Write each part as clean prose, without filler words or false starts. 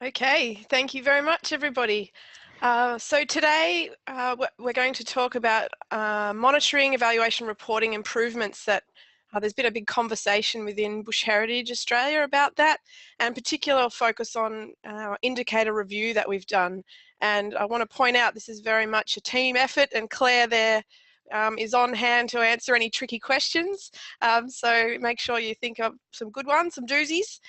Okay, thank you very much, everybody. So today we're going to talk about monitoring, evaluation, reporting improvements that there's been a big conversation within Bush Heritage Australia about that, and particular focus on our indicator review that we've done. And I want to point out this is very much a team effort, and Claire there is on hand to answer any tricky questions. So make sure you think of some good ones, some doozies.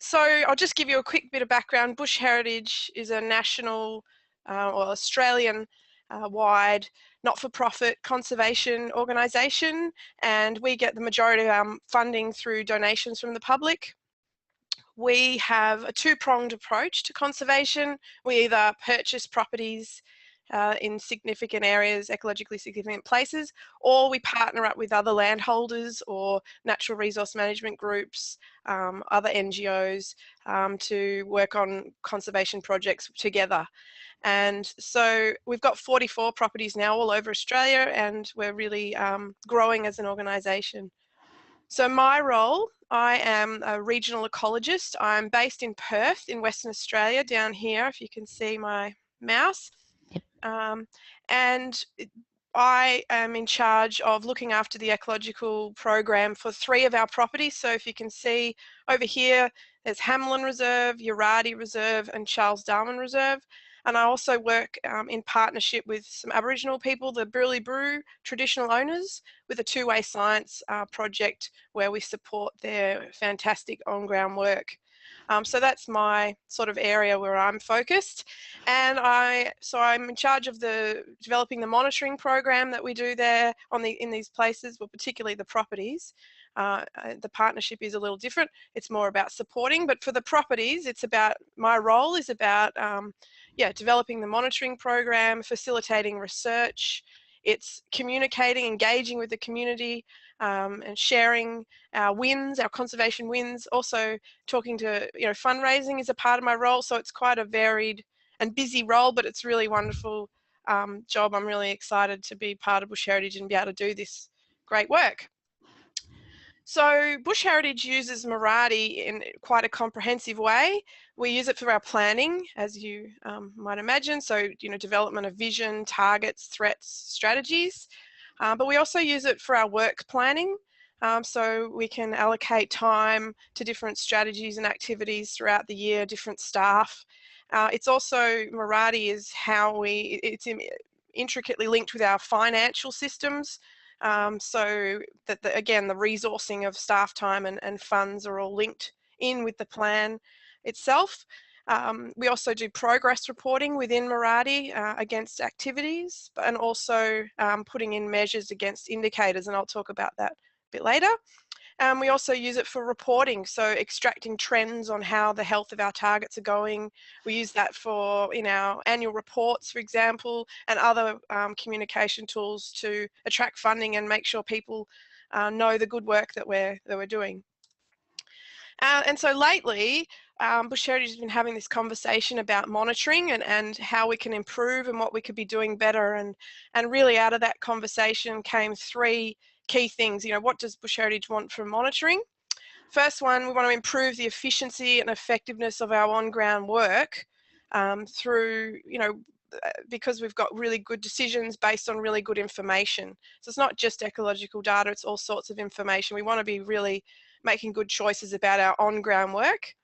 So I'll just give you a quick bit of background. Bush Heritage is a national or Australian wide not-for-profit conservation organisation, and we get the majority of our funding through donations from the public. We have a two-pronged approach to conservation. We either purchase properties in significant areas, ecologically significant places, or we partner up with other landholders or natural resource management groups, other NGOs to work on conservation projects together. And so we've got 44 properties now all over Australia, and we're really growing as an organisation. So my role, I am a regional ecologist. I'm based in Perth in Western Australia, down here, if you can see my mouse. And I am in charge of looking after the ecological program for 3 of our properties. So if you can see over here, there's Hamlin Reserve, Miradi Reserve, and Charles Darwin Reserve. And I also work in partnership with some Aboriginal people, the Burley-Brew traditional owners, with a two-way science project where we support their fantastic on-ground work. So that's my sort of area where I'm focused, and I'm in charge of developing the monitoring program that we do there in these places, well, particularly the properties. The partnership is a little different. It's more about supporting, but for the properties, my role is about developing the monitoring program, facilitating research. It's communicating, engaging with the community, and sharing our wins, our conservation wins. Also talking to, fundraising is a part of my role. So it's quite a varied and busy role, but it's really wonderful job. I'm really excited to be part of Bush Heritage and be able to do this great work. So Bush Heritage uses Miradi in quite a comprehensive way. We use it for our planning, as you might imagine. So, development of vision, targets, threats, strategies. But we also use it for our work planning. So we can allocate time to different strategies and activities throughout the year, different staff. It's also, Miradi is it's intricately linked with our financial systems. So that, again, the resourcing of staff time and funds are all linked in with the plan itself. We also do progress reporting within Miradi against activities, and also putting in measures against indicators, and I'll talk about that a bit later. We also use it for reporting, so extracting trends on how the health of our targets are going. We use that in our annual reports, for example, and other communication tools to attract funding and make sure people know the good work that we're doing. And so lately, Bush Heritage has been having this conversation about monitoring and how we can improve and what we could be doing better. And really out of that conversation came 3 key things. What does Bush Heritage want from monitoring? First one, we want to improve the efficiency and effectiveness of our on-ground work through, because we've got really good decisions based on really good information. So it's not just ecological data, it's all sorts of information. We want to be really making good choices about our on-ground work.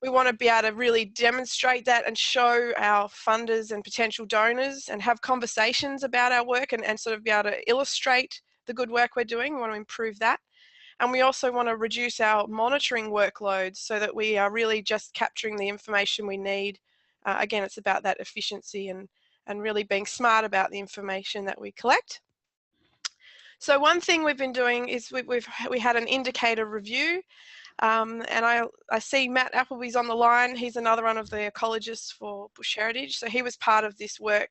We want to be able to really demonstrate that and show our funders and potential donors and have conversations about our work and sort of be able to illustrate the good work we're doing. We want to improve that. And we also want to reduce our monitoring workloads so that we are really just capturing the information we need. Again, it's about that efficiency and really being smart about the information that we collect. So one thing we've been doing is we had an indicator review, and I see Matt Appleby's on the line. He's another one of the ecologists for Bush Heritage, so he was part of this work.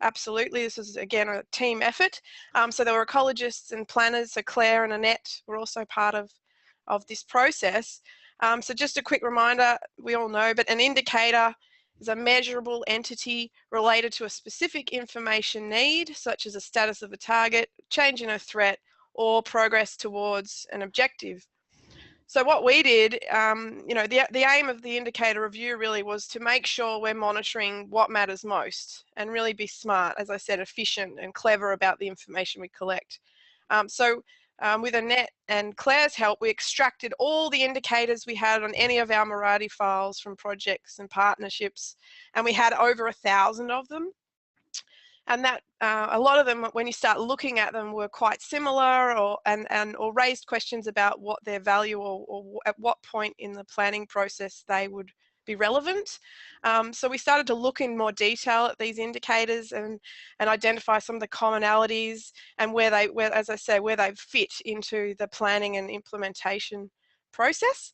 Absolutely, this is again a team effort. So there were ecologists and planners, so Claire and Annette were also part of this process. So just a quick reminder, we all know, but an indicator is a measurable entity related to a specific information need, such as a status of a target, change in a threat, or progress towards an objective. So what we did, you know, the aim of the indicator review really was to make sure we're monitoring what matters most and really be smart, as I said, efficient and clever about the information we collect. With Annette and Claire's help, we extracted all the indicators we had on any of our Miradi files from projects and partnerships, and we had over 1,000 of them. And that a lot of them, when you start looking at them, were quite similar or raised questions about what their value or at what point in the planning process they would be relevant. So we started to look in more detail at these indicators and identify some of the commonalities and where as I say, where they fit into the planning and implementation process.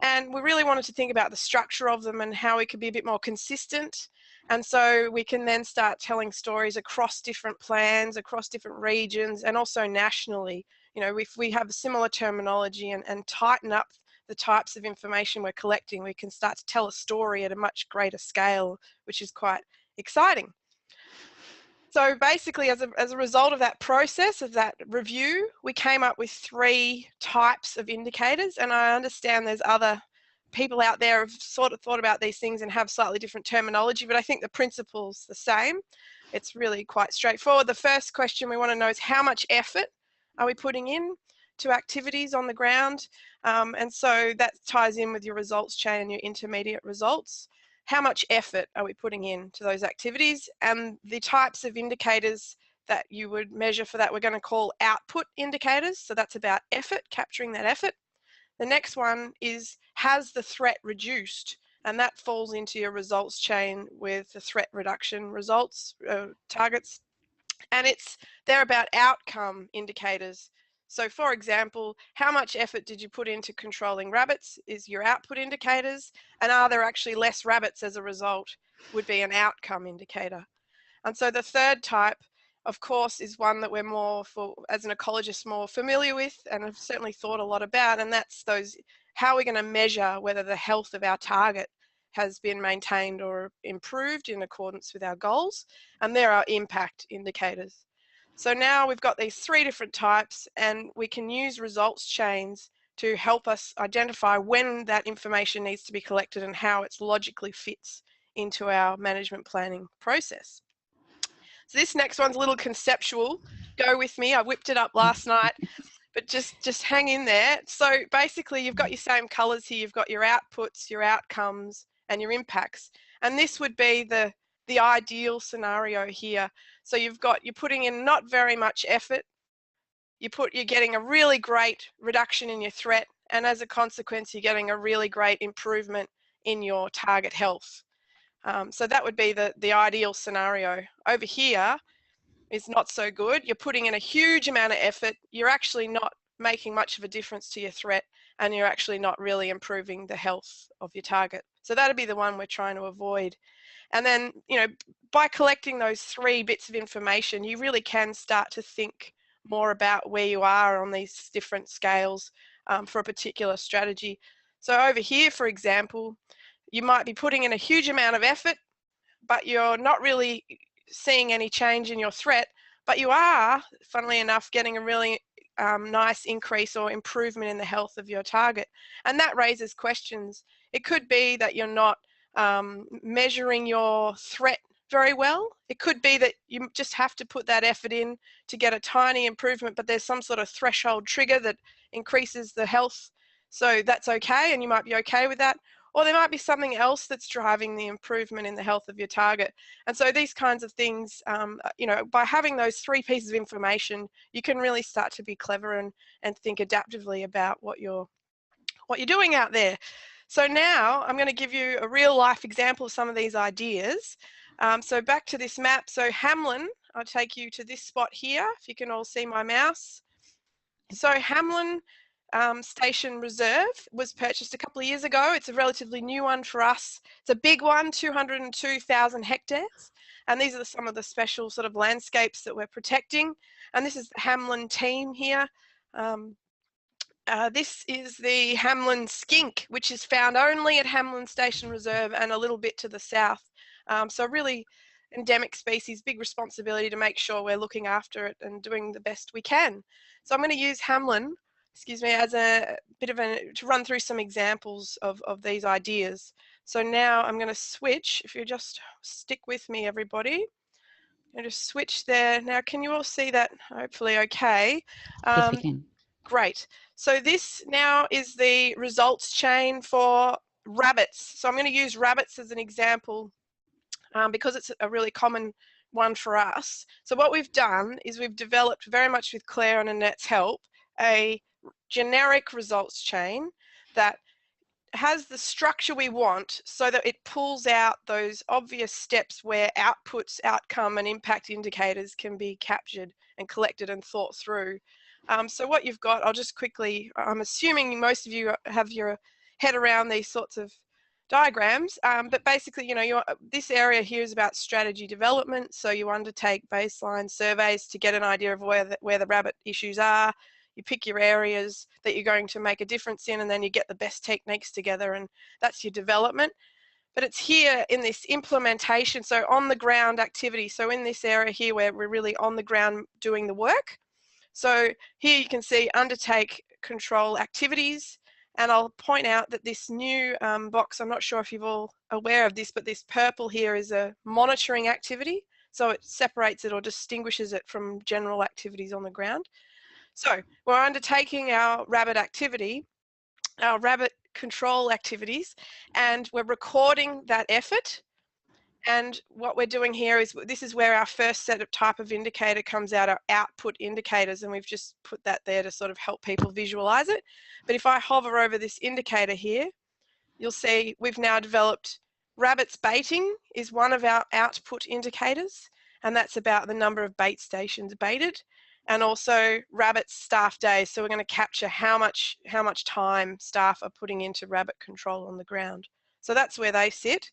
And we really wanted to think about the structure of them and how we could be a bit more consistent. And so we can then start telling stories across different plans, across different regions, and also nationally. You know, if we have a similar terminology and tighten up the types of information we're collecting, we can start to tell a story at a much greater scale, which is quite exciting. So basically, as a result of that process, of that review, we came up with 3 types of indicators. And I understand there's other people out there who've sort of thought about these things and have slightly different terminology, but I think the principle's the same. It's really quite straightforward. The first question we want to know is how much effort are we putting in to activities on the ground? And so that ties in with your results chain and your intermediate results. How much effort are we putting in to those activities? And the types of indicators that you would measure for that, we're going to call output indicators. So that's about effort, capturing that effort. The next one is, has the threat reduced? And that falls into your results chain with the threat reduction results targets. And they're about outcome indicators. So for example, how much effort did you put into controlling rabbits is your output indicators, and are there actually less rabbits as a result would be an outcome indicator. And so the third type, of course, is one that we're as an ecologist, more familiar with and have certainly thought a lot about, and that's how we're going to measure whether the health of our target has been maintained or improved in accordance with our goals, and there are impact indicators. So now we've got these 3 different types, and we can use results chains to help us identify when that information needs to be collected and how it logically fits into our management planning process. So this next one's a little conceptual. Go with me. I whipped it up last night, but just hang in there. So basically, you've got your same colors here. You've got your outputs, your outcomes, and your impacts. And this would be the ideal scenario here. So you're putting in not very much effort. You're getting a really great reduction in your threat, and as a consequence, you're getting a really great improvement in your target health. So that would be the ideal scenario. Over here is not so good. You're putting in a huge amount of effort. You're actually not making much of a difference to your threat, and you're actually not really improving the health of your target. So that'd be the one we're trying to avoid. And then, you know, by collecting those 3 bits of information, you really can start to think more about where you are on these different scales for a particular strategy. So over here, for example, you might be putting in a huge amount of effort, but you're not really seeing any change in your threat, but you are, funnily enough, getting a really nice increase or improvement in the health of your target. And that raises questions. It could be that you're not measuring your threat very well. It could be that you just have to put that effort in to get a tiny improvement, but there's some sort of threshold trigger that increases the health. So that's okay, and you might be okay with that. Or there might be something else that's driving the improvement in the health of your target. And so these kinds of things, you know, by having those 3 pieces of information, you can really start to be clever and think adaptively about what you're doing out there. So now I'm going to give you a real life example of some of these ideas. So back to this map. So Hamlin, I'll take you to this spot here, if you can all see my mouse. So Hamlin Station Reserve was purchased a couple of years ago. It's a relatively new one for us. It's a big one, 202,000 hectares. And these are some of the special sort of landscapes that we're protecting. And this is the Hamlin team here. This is the Hamlin skink, which is found only at Hamlin Station Reserve and a little bit to the south. So really endemic species, big responsibility to make sure we're looking after it and doing the best we can. So I'm going to use Hamlin excuse me, as a bit of to run through some examples of these ideas. So now I'm going to switch, if you just stick with me, everybody. I'm going to switch there. Now, can you all see that? Hopefully okay. Yes, we can. Great. So this now is the results chain for rabbits. So I'm going to use rabbits as an example because it's a really common one for us. So what we've done is we've developed, very much with Claire and Annette's help, a generic results chain that has the structure we want so that it pulls out those obvious steps where outputs, outcome and impact indicators can be captured and collected and thought through. So what you've got, I'll just quickly, I'm assuming most of you have your head around these sorts of diagrams, but basically, you know, this area here is about strategy development. So you undertake baseline surveys to get an idea of where the rabbit issues are. You pick your areas that you're going to make a difference in, and then you get the best techniques together, and that's your development. But it's here in this implementation, so on the ground activity. So in this area here where we're really on the ground doing the work. So here you can see undertake control activities, and I'll point out that this new box, I'm not sure if you're all aware of this, but this purple here is a monitoring activity. So it separates it or distinguishes it from general activities on the ground. So we're undertaking our rabbit activity, our rabbit control activities, and we're recording that effort. And what we're doing here is, this is where our first set of type of indicator comes out, our output indicators, and we've just put that there to sort of help people visualize it. But if I hover over this indicator here, you'll see we've now developed rabbits baiting is one of our output indicators, and that's about the number of bait stations baited, and also rabbit staff days. So we're going to capture how much time staff are putting into rabbit control on the ground. So that's where they sit.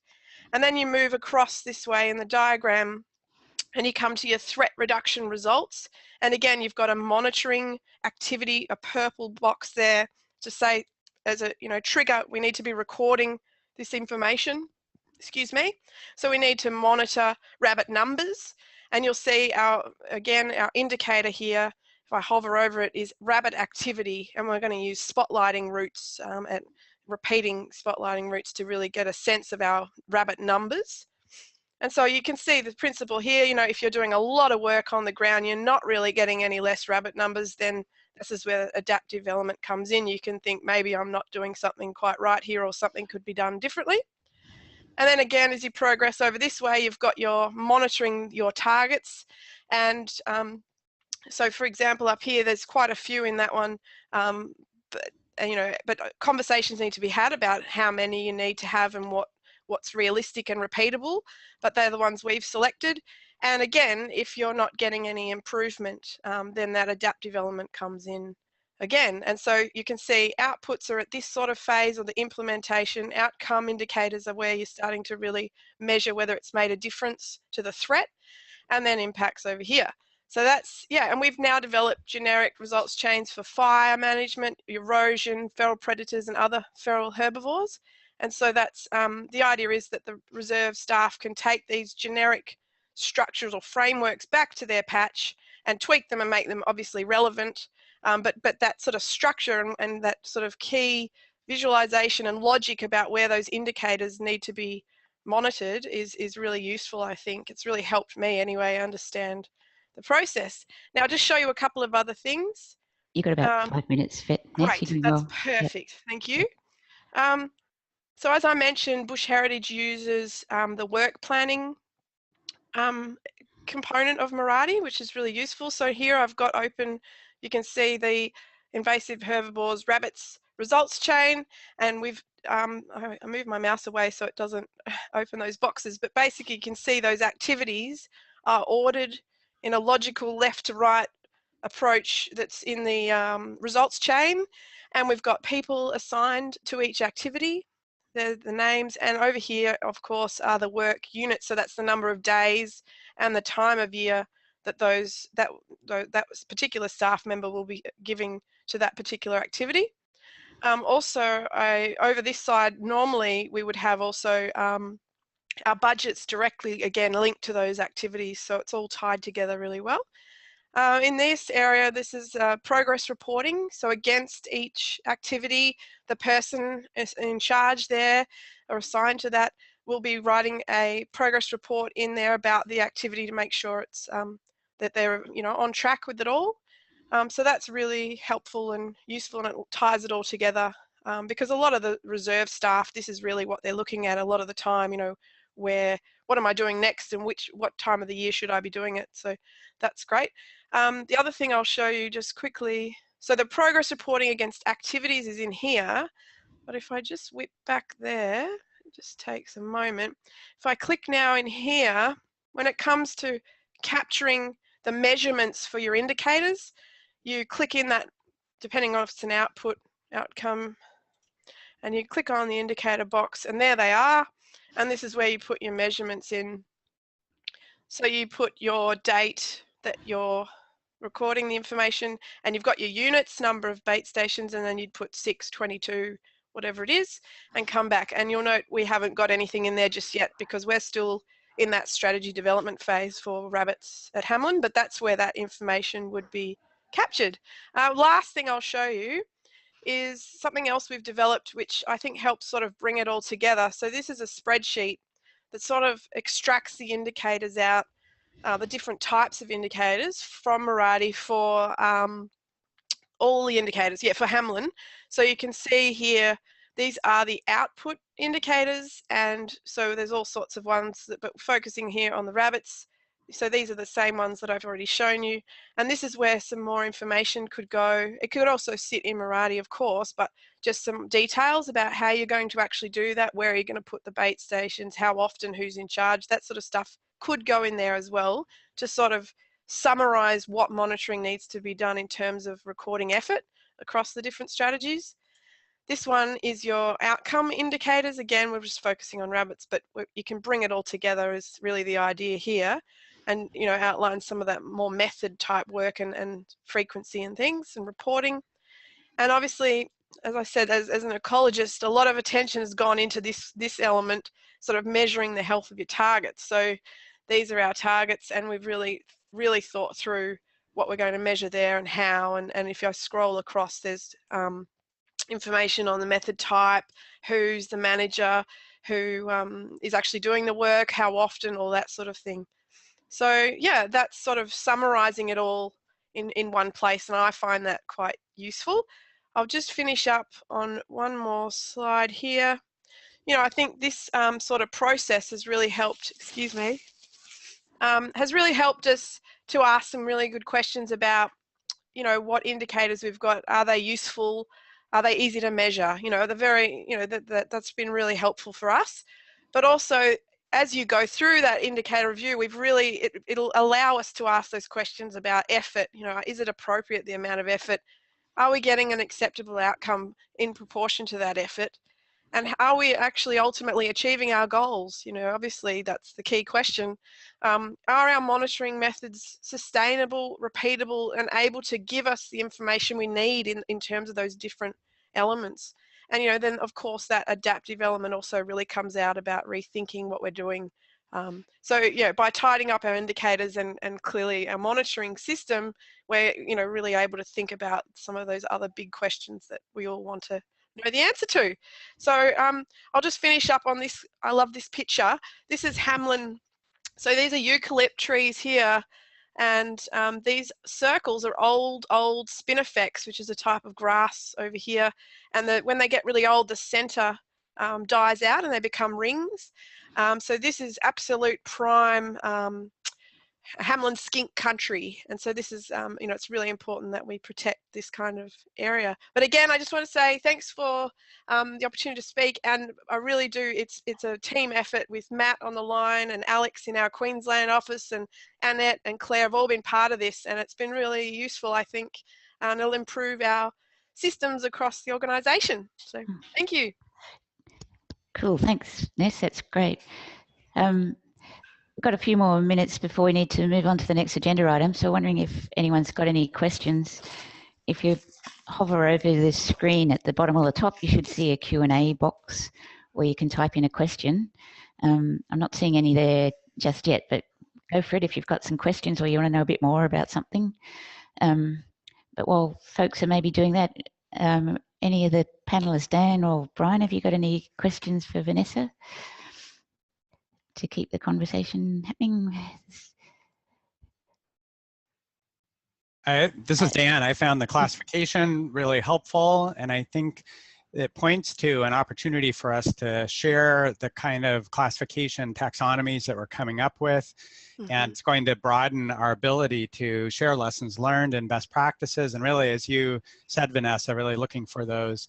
And then you move across this way in the diagram and you come to your threat reduction results. And again, you've got a monitoring activity, a purple box there to say, as a trigger, we need to be recording this information. Excuse me. So we need to monitor rabbit numbers, and you'll see our indicator here, if I hover over it, is rabbit activity, and we're going to use spotlighting routes and repeating spotlighting routes to really get a sense of our rabbit numbers. And so you can see the principle here, if you're doing a lot of work on the ground, you're not really getting any less rabbit numbers, then this is where adaptive element comes in. You can think, maybe I'm not doing something quite right here, or something could be done differently. And then again, as you progress over this way, you've got your monitoring your targets. And so for example, up here, there's quite a few in that one, but conversations need to be had about how many you need to have and what's realistic and repeatable, but they're the ones we've selected. And again, if you're not getting any improvement, then that adaptive element comes in again. And so you can see outputs are at this sort of phase, or the implementation. Outcome indicators are where you're starting to really measure whether it's made a difference to the threat, and then impacts over here. So that's, and we've now developed generic results chains for fire management, erosion, feral predators and other feral herbivores. And so that's, the idea is that the reserve staff can take these generic structures or frameworks back to their patch and tweak them and make them obviously relevant. But that sort of structure and that sort of key visualization and logic about where those indicators need to be monitored is really useful, I think. It's really helped me anyway understand the process. Now I'll just show you a couple of other things. You got about 5 minutes, Ness. Great, that's perfect. Yep. Thank you. So as I mentioned, Bush Heritage uses the work planning component of Miradi, which is really useful. So here I've got open, you can see the invasive herbivores rabbits results chain, and we've I moved my mouse away so it doesn't open those boxes, but basically you can see those activities are ordered in a logical left to right approach that's in the results chain, and we've got people assigned to each activity. They're the names, and over here of course are the work units, so that's the number of days and the time of year that that particular staff member will be giving to that particular activity. Also, over this side, normally we would have also our budgets directly, again, linked to those activities, so it's all tied together really well. In this area, this is progress reporting. So against each activity, the person is in charge there or assigned to that will be writing a progress report in there about the activity to make sure it's that they're on track with it all. So that's really helpful and useful, and it ties it all together because a lot of the reserve staff, this is really what they're looking at a lot of the time. What am I doing next, and what time of the year should I be doing it? So that's great. The other thing I'll show you just quickly, so the progress reporting against activities is in here, but if I just whip back there, it just takes a moment. If I click now in here, when it comes to capturing the measurements for your indicators, you click in that, depending on if it's an outcome, and you click on the indicator box, and there they are. And this is where you put your measurements in. So you put your date that you're recording the information, and you've got your units, number of bait stations, and then you'd put 6, 22, whatever it is, and come back. And you'll note we haven't got anything in there just yet because we're still in that strategy development phase for rabbits at Hamlin, but that's where that information would be captured. Last thing I'll show you is something else we've developed, which I think helps sort of bring it all together. So this is a spreadsheet that sort of extracts the indicators out, the different types of indicators from Miradi for all the indicators, for Hamlin. So you can see here, these are the output indicators, and so there's all sorts of ones, but focusing here on the rabbits. So these are the same ones that I've already shown you, and this is where some more information could go. It could also sit in Miradi, of course, but just some details about how you're going to actually do that, where are you going to put the bait stations, how often, who's in charge, that sort of stuff could go in there as well to sort of summarize what monitoring needs to be done in terms of recording effort across the different strategies. This one is your outcome indicators. Again, we're just focusing on rabbits, but you can bring it all together is really the idea here, and outline some of that more method type work and frequency and things and reporting. And obviously, as I said, as an ecologist, a lot of attention has gone into this element, sort of measuring the health of your targets. So these are our targets, and we've really thought through what we're going to measure there and how. And if I scroll across, there's information on the method type, who's the manager, who is actually doing the work, how often, all that sort of thing. So yeah, that's sort of summarizing it all in one place, and I find that quite useful. I'll just finish up on one more slide here. I think this sort of process has really helped, has really helped us to ask some really good questions about, what indicators we've got. Are they useful? Are they easy to measure? That's been really helpful for us. But also, as you go through that indicator review, it'll allow us to ask those questions about effort. Is it appropriate, the amount of effort? Are we getting an acceptable outcome in proportion to that effort? And are we actually ultimately achieving our goals? Obviously that's the key question. Are our monitoring methods sustainable, repeatable, and able to give us the information we need in terms of those different elements? And then of course that adaptive element also really comes out about rethinking what we're doing. By tidying up our indicators and clearly our monitoring system, we're really able to think about some of those other big questions that we all want to know the answer to. So I'll just finish up on this. I love this picture. This is Hamlin. So these are eucalypt trees here, and these circles are old spinifex, which is a type of grass over here. And when they get really old, the center dies out and they become rings. So this is absolute prime Hamlin skink country, and so this is it's really important that we protect this kind of area. But again, I just want to say thanks for the opportunity to speak, and I really do, it's a team effort with Matt on the line and Alex in our Queensland office, and Annette and Claire have all been part of this, and it's been really useful, I think, and it'll improve our systems across the organisation. So thank you. Cool, thanks Ness, that's great. We've got a few more minutes before we need to move on to the next agenda item, so wondering if anyone's got any questions. If you hover over the screen at the bottom or the top, you should see a Q&A box where you can type in a question. I'm not seeing any there just yet, but go for it if you've got some questions or you want to know a bit more about something. But while folks are maybe doing that, any of the panelists, Dan or Brian, have you got any questions for Vanessa to keep the conversation happening? This is Dan. I found the classification really helpful, and I think it points to an opportunity for us to share the kind of classification taxonomies that we're coming up with. And it's going to broaden our ability to share lessons learned and best practices. And really, as you said, Vanessa, really looking for those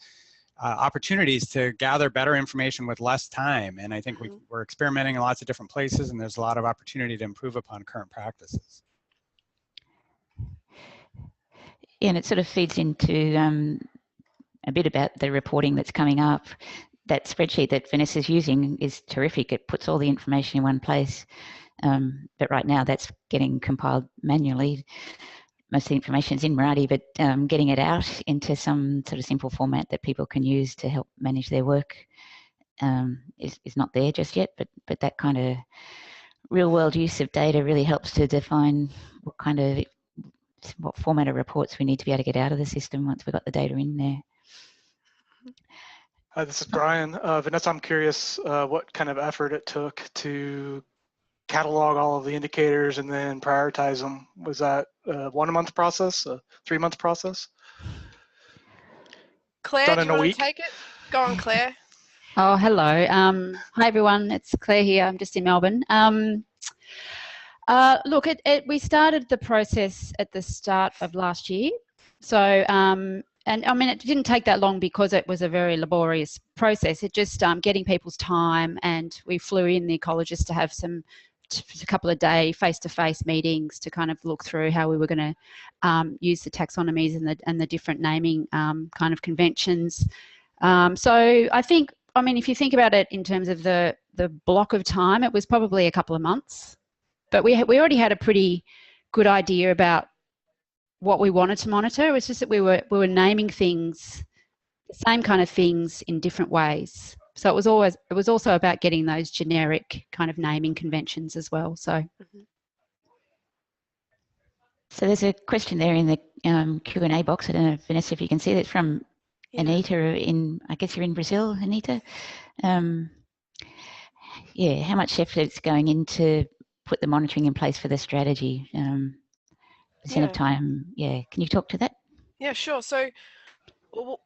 opportunities to gather better information with less time. And I think we're experimenting in lots of different places, and there's a lot of opportunity to improve upon current practices. Yeah, and it sort of feeds into a bit about the reporting that's coming up. That spreadsheet that Vanessa's using is terrific. It puts all the information in one place. But right now that's getting compiled manually. Most of the information is in Miradi, but getting it out into some sort of simple format that people can use to help manage their work is not there just yet. But that kind of real world use of data really helps to define what format of reports we need to be able to get out of the system once we've got the data in there. Hi, this is Brian. Vanessa, I'm curious what kind of effort it took to catalog all of the indicators and then prioritize them. Was that a 1 month process, a 3 month process? Claire, do you want to take it? Go on, Claire. Oh, hello. Hi, everyone. It's Claire here. I'm just in Melbourne. Look, we started the process at the start of last year. So, and I mean, it didn't take that long because it was a very laborious process. It just getting people's time, and we flew in the ecologists to have a couple of day face-to-face meetings to kind of look through how we were going to use the taxonomies and the different naming kind of conventions. So I think, I mean, if you think about it in terms of the block of time, it was probably a couple of months, but we already had a pretty good idea about what we wanted to monitor. It was just that we were naming things, the same kind of things in different ways. So it was also about getting those generic kind of naming conventions as well. So, so there's a question there in the Q&A box. I don't know, Vanessa, if you can see that from Anita I guess you're in Brazil, Anita. Yeah, how much effort is going into put the monitoring in place for the strategy? Percent of time, yeah. Can you talk to that? Yeah, sure. So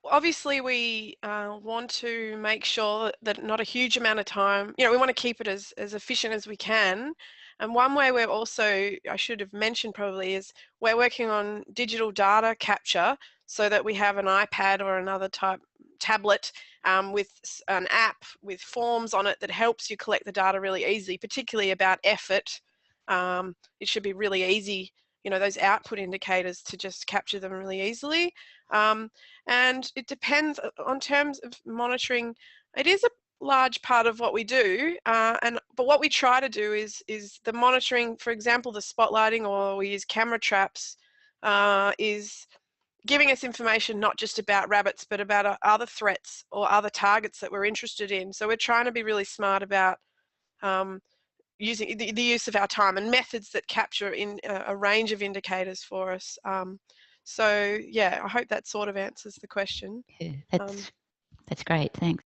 obviously we want to make sure that not a huge amount of time, we want to keep it as efficient as we can. And one way we're also, I should have mentioned probably, is we're working on digital data capture so that we have an iPad or another type tablet with an app with forms on it that helps you collect the data really easily, particularly about effort. It should be really easy, those output indicators, to just capture them really easily. And it depends on terms of monitoring. It is a large part of what we do, but what we try to do is the monitoring, for example, the spotlighting, or we use camera traps, is giving us information not just about rabbits, but about other threats or other targets that we're interested in. So we're trying to be really smart about using the use of our time and methods that capture in a range of indicators for us. So yeah, I hope that sort of answers the question. Yeah, that's great, thanks.